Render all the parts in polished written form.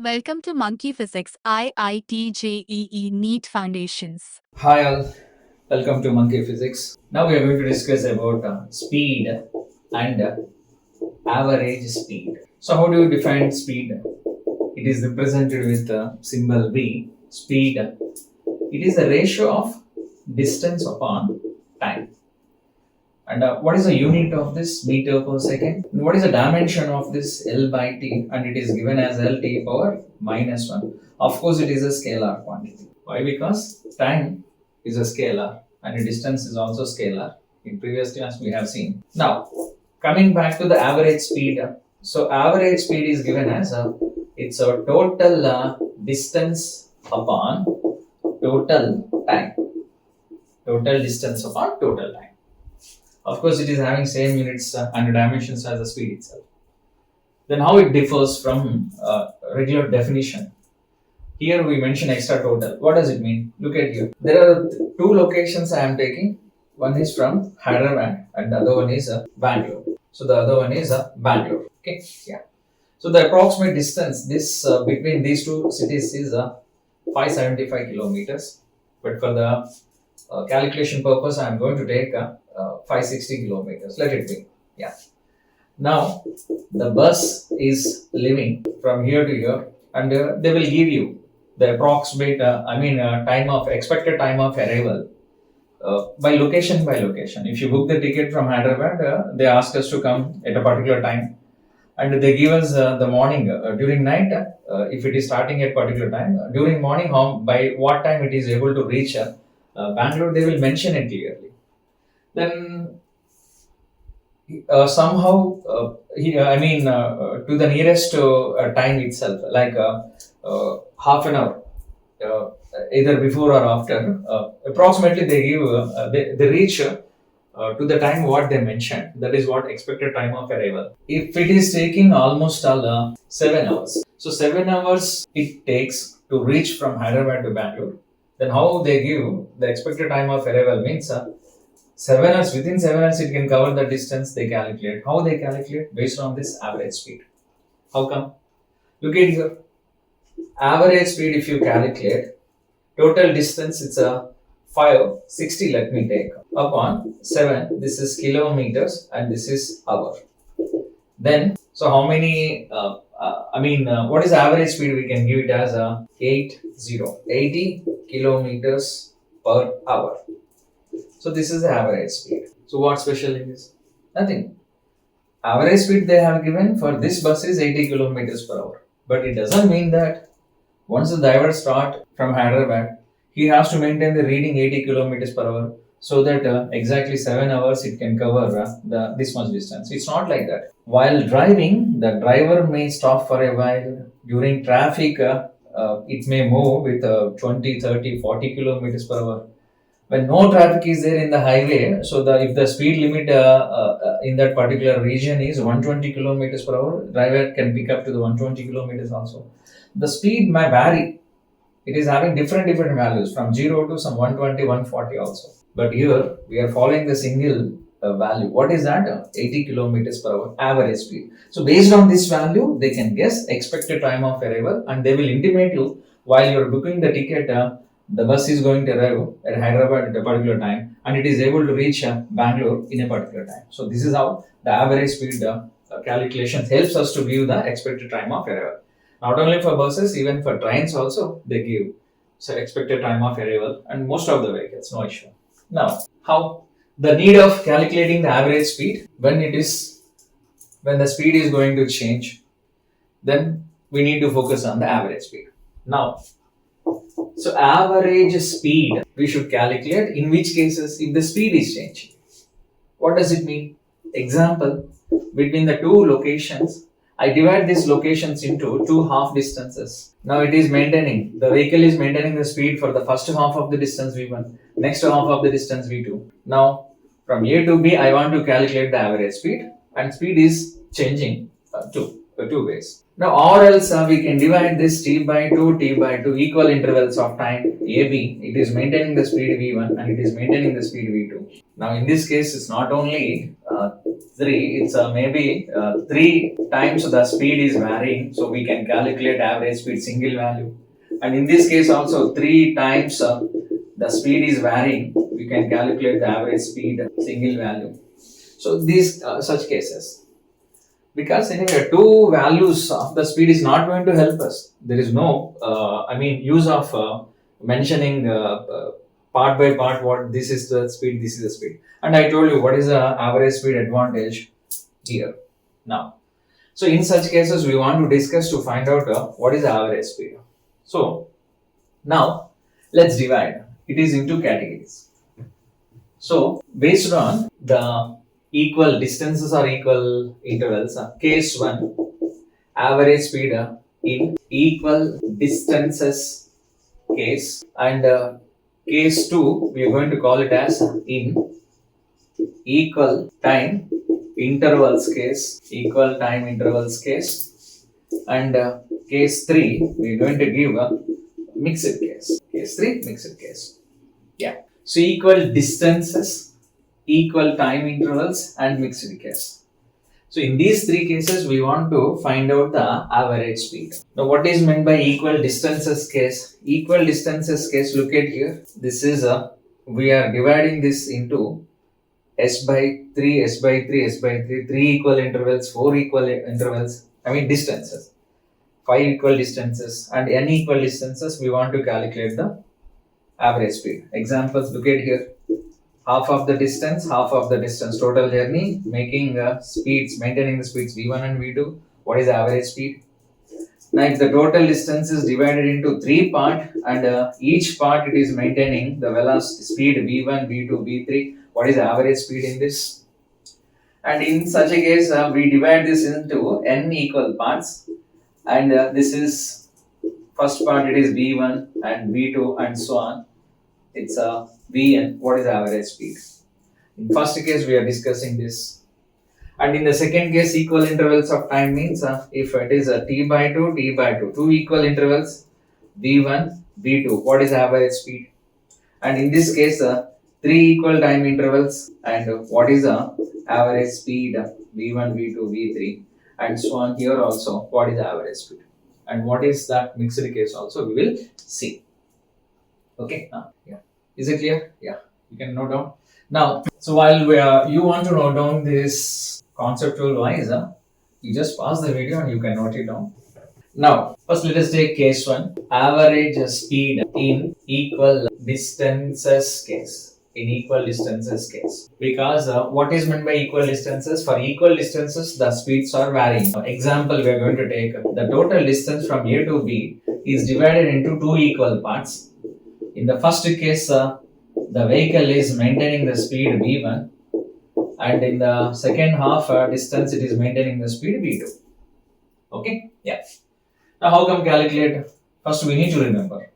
Welcome to Monkey Physics IIT JEE NEET Foundations. Hi all, welcome to Monkey Physics. Now we are going to discuss about speed and average speed. So how do you define speed? It is represented with the symbol V. Speed, it is the ratio of distance upon time. And what is the unit of this? Meter per second. And what is the dimension of this L by T? And it is given as LT power minus 1. Of course, it is a scalar quantity. Why? Because time is a scalar and the distance is also scalar. In previous class, we have seen. Now, coming back to the average speed. So, average speed is given as it's a total distance upon total time. Total distance upon total time. Of course, it is having same units and dimensions as the speed itself. Then how it differs from regular definition? Here we mention extra total. What does it mean? Look at here. There are two locations I am taking. One is from Hyderabad and the other one is Bangalore. So the other one is Bangalore. Okay, yeah. So the approximate distance between these two cities is 575 kilometers. But for the calculation purpose, I am going to take 560 kilometers. Let it be. Yeah. Now, the bus is leaving from here to here, and they will give you the approximate, expected time of arrival by location by location. If you book the ticket from Hyderabad, they ask us to come at a particular time, and they give us the morning during night. If it is starting at particular time during morning, by what time it is able to reach Bangalore, they will mention it clearly. Then somehow to the nearest time itself, like half an hour, either before or after, approximately they give they reach to the time what they mentioned. That is what expected time of arrival. If it is taking almost 7 hours, so 7 hours it takes to reach from Hyderabad to Bangalore, then how they give the expected time of arrival means 7 hours, within 7 hours it can cover the distance they calculate. How they calculate? Based on this average speed. How come? Look at here. Average speed, if you calculate, total distance it's a 560, let me take, upon 7, this is kilometers and this is hour. Then, so how many, what is average speed? We can give it as 80 kilometers per hour. So this is the average speed. So what's special in this? Nothing. Average speed they have given for this bus is 80 kilometers per hour. But it doesn't mean that once the driver starts from Hyderabad, he has to maintain the reading 80 kilometers per hour so that exactly 7 hours it can cover this much distance. It's not like that. While driving, the driver may stop for a while. During traffic, it may move with 20, 30, 40 kilometers per hour. When no traffic is there in the highway, so if the speed limit in that particular region is 120 kilometers per hour, driver can pick up to the 120 kilometers also. The speed may vary. It is having different values from 0 to some 120, 140 also. But here we are following the single value. What is that? 80 kilometers per hour average speed. So based on this value, they can guess expected time of arrival and they will intimate you while you are booking the ticket. The bus is going to arrive at Hyderabad at a particular time and it is able to reach Bangalore in a particular time. So this is how the average speed calculations helps us to give the expected time of arrival. Not only for buses, even for trains also they give expected time of arrival and most of the vehicles, no issue. Now, how the need of calculating the average speed when the speed is going to change, then we need to focus on the average speed. Now, so average speed we should calculate in which cases if the speed is changing. What does it mean? Example, between the two locations, I divide these locations into two half distances. Now it is maintaining, the vehicle is maintaining the speed for the first half of the distance V1, next half of the distance V2. Now from A to B, I want to calculate the average speed and speed is changing two ways. Now or else we can divide this t by 2 equal intervals of time AB. It is maintaining the speed V1 and it is maintaining the speed V2. Now in this case, it's not only 3, it's maybe 3 times the speed is varying, so we can calculate average speed single value. And in this case also 3 times the speed is varying, we can calculate the average speed single value. So these such cases, because anyway 2 values of the speed is not going to help us. There is no use of mentioning part by part what this is the speed, this is the speed. And I told you what is the average speed advantage here now. So in such cases we want to discuss to find out what is the average speed. So now let's divide it is into categories. So based on the equal distances or equal intervals, case 1 average speed in equal distances case, and case 2 we are going to call it as in equal time intervals case, and case 3 we are going to give a mixed case, case 3 mixed case. Yeah, so equal distances, equal time intervals, and mixed case. So in these 3 cases we want to find out the average speed. Now what is meant by equal distances case? Equal distances case, look at here, this is we are dividing this into s by 3, s by 3, s by 3, 3 equal intervals, 4 equal intervals, distances, 5 equal distances, and n equal distances. We want to calculate the average speed. Examples, look at here, half of the distance, total journey, making speeds, maintaining the speeds v1 and v2. What is the average speed? Now if the total distance is divided into 3 parts, and each part it is maintaining the velocity speed v1, v2, v3, what is the average speed in this? And in such a case we divide this into n equal parts, and this is first part, it is v1 and v2 and so on, it's vn. What is the average speed? In first case we are discussing this, and in the second case equal intervals of time means if it is a t by 2, 2 equal intervals, v1, v2, what is the average speed? And in this case 3 equal time intervals, and what is the average speed, v1, v2, v3, and so on. Here also what is the average speed, and what is that mixed case also we will see. Okay, yeah, is it clear? Yeah, you can note down now. So while you want to note down this conceptual wise, you just pause the video and you can note it down. Now first let us take case 1, average speed in equal distances case. Because what is meant by equal distances? For equal distances the speeds are varying. Example, we are going to take the total distance from A to B is divided into 2 equal parts. In the first case the vehicle is maintaining the speed v1, and in the second half distance it is maintaining the speed v2. Okay, yeah. Now how come calculate? First we need to remember,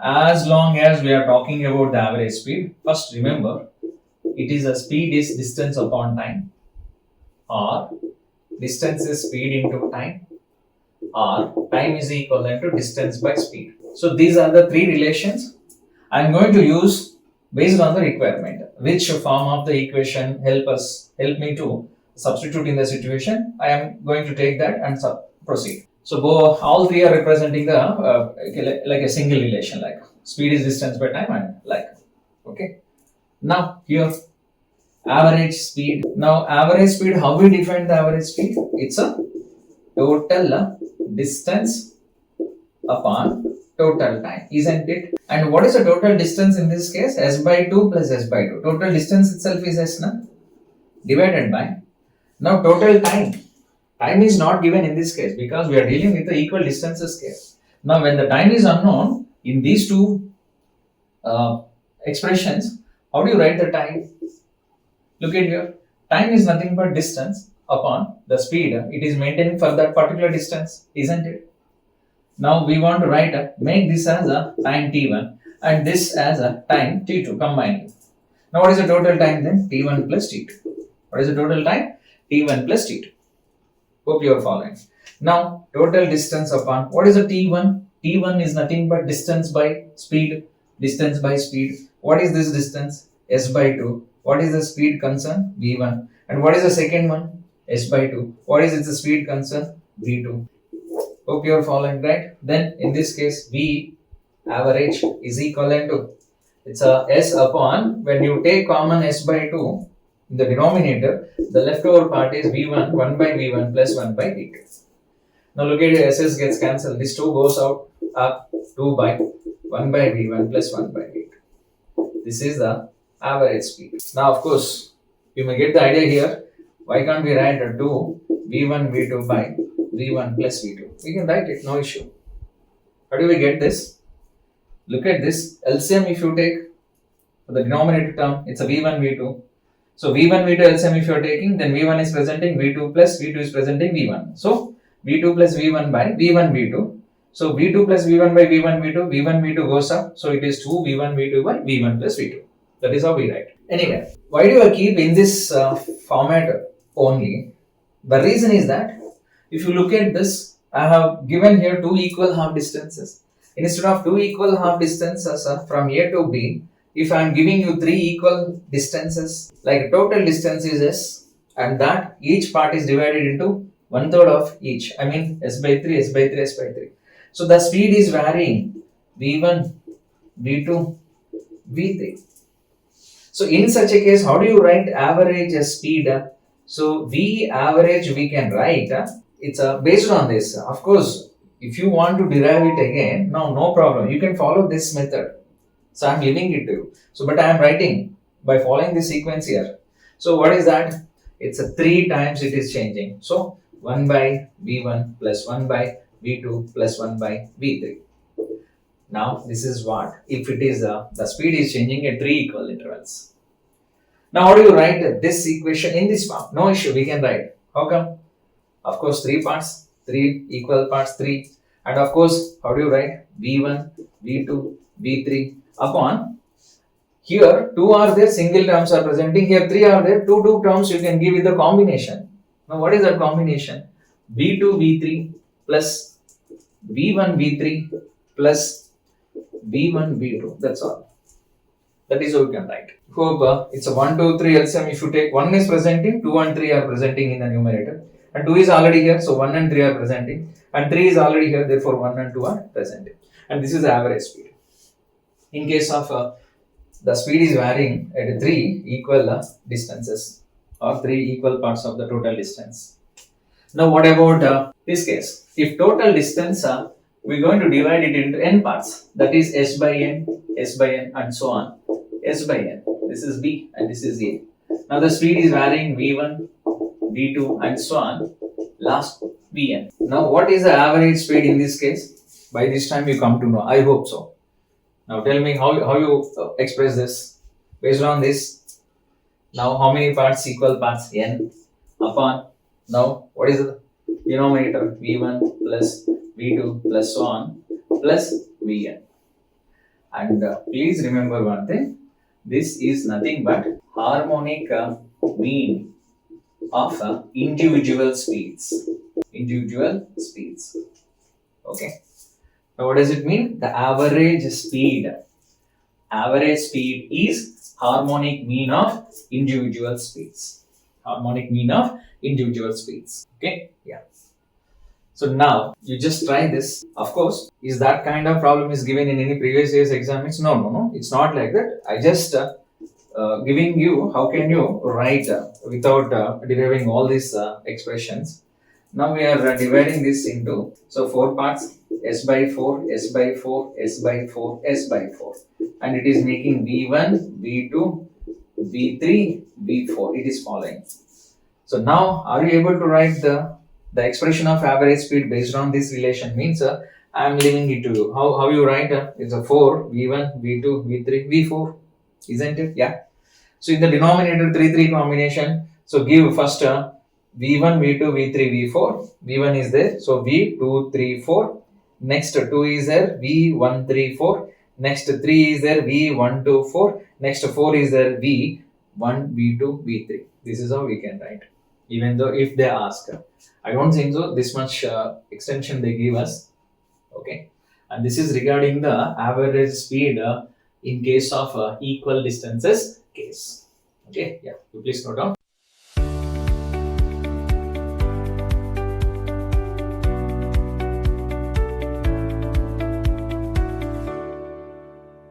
as long as we are talking about the average speed, first remember it is a speed is distance upon time, or distance is speed into time, or time is equivalent to distance by speed. So these are the 3 relations I am going to use based on the requirement. Which form of the equation help me to substitute in the situation, I am going to take that and proceed. So all 3 are representing the like a single relation, like speed is distance by time and like. Okay. Now here average speed. Now average speed, how we define the average speed? It's a total distance upon total time, isn't it? And what is the total distance in this case? S by 2 plus S by 2. Total distance itself is S na? Divided by. Now total time. Time is not given in this case because we are dealing with the equal distances case. Now when the time is unknown in these 2 expressions, how do you write the time? Look at here. Time is nothing but distance upon the speed it is maintaining for that particular distance, isn't it? Now we want to write make this as a time t1 and this as a time t2 combined. Now what is the total time then? t1 plus t2. What is the total time? t1 plus t2. Hope you are following. Now total distance upon, what is the t1? t1 is nothing but distance by speed. What is this distance? S by 2. What is the speed concern? v1. And what is the second one? S by 2. What is its speed concern? V2. Hope you are following, right? Then in this case, V average is equivalent to, it's a S upon, when you take common S by 2 in the denominator, the leftover part is V1, 1 by V1 plus 1 by V2. Now look at your SS gets cancelled. This 2 goes out, up 2 by 1 by V1 plus 1 by V2. This is the average speed. Now of course, you may get the idea here. Why can't we write a 2 V1 V2 by V1 plus V2? We can write it, no issue. How do we get this? Look at this. LCM if you take the denominator term, it's a V1 V2. So V1 V2 LCM if you are taking, then V1 is presenting V2 plus V2 is presenting V1. So V2 plus V1 by V1 V2. So V2 plus V1 by V1 V2, V1 V2 goes up. So it is 2 V1 V2 by V1 plus V2. That is how we write. Anyway, why do I keep in this format only? The reason is that if you look at this, I have given here two equal half distances. Instead of two equal half distances from A to B, if I am giving you three equal distances, like total distance is S, and that each part is divided into 1/3 of each. I mean S by 3, S by 3, S by 3. So the speed is varying V1, V2, V3. So in such a case, how do you write average speed? So V average we can write, it's based on this. Of course, if you want to derive it again, no problem. You can follow this method. So I'm giving it to you. So but I am writing by following this sequence here. So what is that? It's a 3 times it is changing. So 1 by V1 plus 1 by V2 plus 1 by V3. Now this is what? If it is the speed is changing at 3 equal intervals. Now how do you write this equation in this form? No issue, we can write. How come? Of course 3 parts, 3 equal parts 3. And of course, how do you write? V1, V2, V3 upon, here 2 are there, single terms are presenting, here 3 are there, 2 terms you can give with the combination. Now what is that combination? V2, V3 plus V1, V3 plus V1, V2, that's all. That is how you can write. Hope it's a 1, 2, 3 LCM. If you take 1 is presenting, 2 and 3 are presenting in the numerator, and 2 is already here, so 1 and 3 are presenting, and 3 is already here, therefore 1 and 2 are presenting. And this is the average speed. In case of the speed is varying at 3 equal distances or 3 equal parts of the total distance. Now what about this case? If total distance, we're going to divide it into n parts, that is S by n and so on. S by n, this is B and this is A. Now the speed is varying V1, V2 and so on, last Vn. Now what is the average speed in this case? By this time you come to know, I hope so. Now tell me how you express this based on this. Now how many parts? Equal parts n upon, now what is the denominator? V1 plus V2 plus so on plus Vn. And please remember one thing, this is nothing but harmonic mean of individual speeds. Okay. Now what does it mean? The average speed. Average speed is harmonic mean of individual speeds. Harmonic mean of individual speeds. Okay? Yeah. So now you just try this. Of course, is that kind of problem is given in any previous year's exams? No. It's not like that. I just giving you how can you write without deriving all these expressions. Now we are dividing this into, so 4 parts, S by 4, S by 4, S by 4, S by 4. And it is making V1, V2, V3, V4. It is following. So now are you able to write the expression of average speed based on this relation? Means I am leaving it to you. How you write? It's a 4, V1, V2, V3, V4. Isn't it? Yeah. So in the denominator 3 combination, so give first V1, V2, V3, V4. V1 is there, so V2, 3, 4. Next 2 is there, V1, 3, 4. Next 3 is there, V1, 2, 4. Next 4 is there, V1, V2, V3. This is how we can write. Even though if they ask, I don't think so this much extension they give us. Okay. And this is regarding the average speed in case of equal distances case. Okay. Yeah. You please note down.